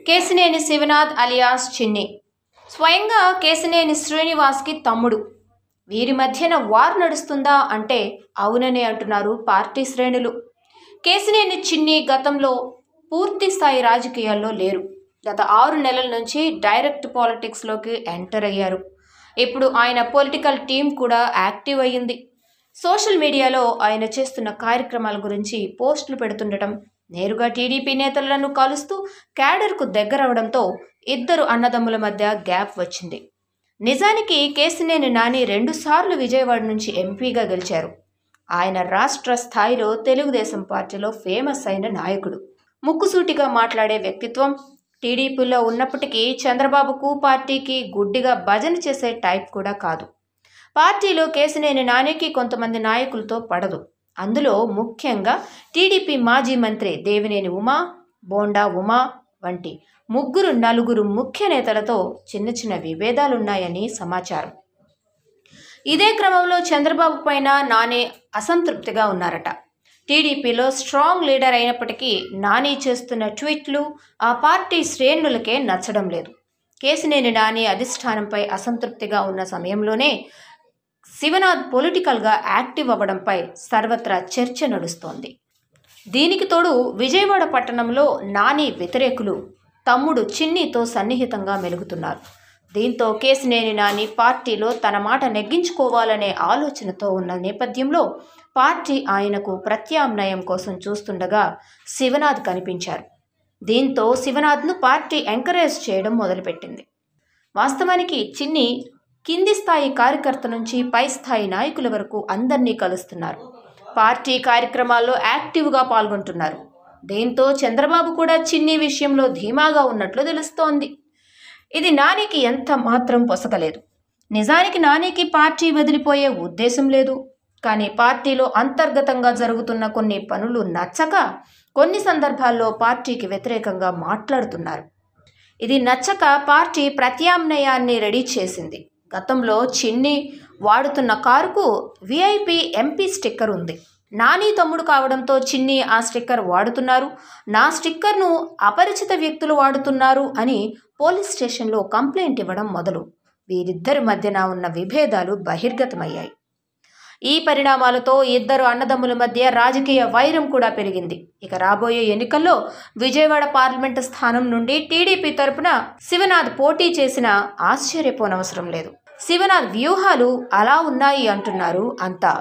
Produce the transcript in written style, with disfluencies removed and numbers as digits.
Kesineni Sivanath alias చిన్ని స్వయంగా కేశినేని శ్రీనివాస్కి తమ్ముడు. వీరి మధ్యన వార్ నడుస్తుందా అంటే అవుననే అంటున్నారు పార్టీ శ్రేణులు. కేశినేని చిన్ని గతంలో పూర్తి స్థాయి రాజకీయాల్లో లేరు. గత 6 నెలల నుంచి డైరెక్ట్ పాలిటిక్స్లోకి ఎంటర్ అయ్యారు. ఇప్పుడు ఆయన పొలిటికల్ టీం కూడా యాక్టివ్ అయ్యింది. సోషల్ మీడియాలో ఆయన చేస్తున్న కార్యక్రమాల గురించి పోస్టులు పెడుతుండటం, నేరుగా టీడీపీ నేతలను కలుస్తూ క్యాడర్కు దగ్గరవడంతో ఇద్దరు అన్నదమ్ముల మధ్య గ్యాప్ వచ్చింది. నిజానికి కేశినేని నాని 2 సార్లు విజయవాడ నుంచి ఎంపీగా గెలిచారు. ఆయన రాష్ట్ర స్థాయిలో తెలుగుదేశం పార్టీలో ఫేమస్ అయిన నాయకుడు. ముక్కుసూటిగా మాట్లాడే వ్యక్తిత్వం. టీడీపీలో ఉన్నప్పటికీ చంద్రబాబుకు పార్టీకి గుడ్డిగా భజన చేసే టైప్ కూడా కాదు. పార్టీలో కేశినేని నానికి కొంతమంది నాయకులతో పడదు. అందులో ముఖ్యంగా టీడీపీ మాజీ మంత్రి దేవినేని ఉమా, బోండా ఉమా వంటి 3-4 ముఖ్య నేతలతో చిన్న విభేదాలున్నాయని సమాచారం. ఇదే క్రమంలో చంద్రబాబు పైన నాని అసంతృప్తిగా ఉన్నారట. టీడీపీలో స్ట్రాంగ్ లీడర్ అయినప్పటికీ నాని చేస్తున్న ట్వీట్లు ఆ పార్టీ శ్రేణులకే నచ్చడం లేదు. కేశినేని నాని అధిష్టానంపై అసంతృప్తిగా ఉన్న సమయంలోనే శివనాథ్ పొలిటికల్గా యాక్టివ్ అవ్వడంపై సర్వత్రా చర్చ నడుస్తోంది. దీనికి తోడు విజయవాడ పట్టణంలో నాని వ్యతిరేకులు తమ్ముడు చిన్నితో సన్నిహితంగా మెలుగుతున్నారు. దీంతో కేశినేని నాని పార్టీలో తన మాట నెగ్గించుకోవాలనే ఆలోచనతో ఉన్న నేపథ్యంలో పార్టీ ఆయనకు ప్రత్యామ్నాయం కోసం చూస్తుండగా శివనాథ్ కనిపించారు. దీంతో శివనాథ్ను పార్టీ ఎంకరేజ్ చేయడం మొదలుపెట్టింది. వాస్తవానికి చిన్ని కింది స్థాయి కార్యకర్త నుంచి పై స్థాయి నాయకుల వరకు అందరినీ కలుస్తున్నారు. పార్టీ కార్యక్రమాల్లో యాక్టివ్గా పాల్గొంటున్నారు. దీంతో చంద్రబాబు కూడా చిన్ని విషయంలో ధీమాగా ఉన్నట్లు తెలుస్తోంది. ఇది నానికి ఎంత మాత్రం పొసగలేదు. నిజానికి నానికి పార్టీ వదిలిపోయే ఉద్దేశం లేదు. కానీ పార్టీలో అంతర్గతంగా జరుగుతున్న కొన్ని పనులు నచ్చక కొన్ని సందర్భాల్లో పార్టీకి వ్యతిరేకంగా మాట్లాడుతున్నారు. ఇది నచ్చక పార్టీ ప్రత్యామ్నాయాన్ని రెడీ చేసింది. గతంలో చిన్ని వాడుతున్న కారుకు విఐపి ఎంపీ స్టిక్కర్ ఉంది. నాని తమ్ముడు కావడంతో చిన్ని ఆ స్టిక్కర్ వాడుతున్నారు. నా స్టిక్కర్ను అపరిచిత వ్యక్తులు వాడుతున్నారు అని పోలీస్ స్టేషన్లో కంప్లైంట్ ఇవ్వడం మొదలు వీరిద్దరి మధ్యన ఉన్న విభేదాలు బహిర్గతమయ్యాయి. ఈ పరిణామాలతో ఇద్దరు అన్నదమ్ముల మధ్య రాజకీయ వైరం కూడా పెరిగింది. ఇక రాబోయే ఎన్నికల్లో విజయవాడ పార్లమెంటు స్థానం నుండి టీడీపీ తరపున శివనాథ్ పోటీ చేసినా ఆశ్చర్యపోనవసరం లేదు. శివనాథ్ వ్యూహాలు అలా ఉన్నాయి అంటున్నారు అంతా.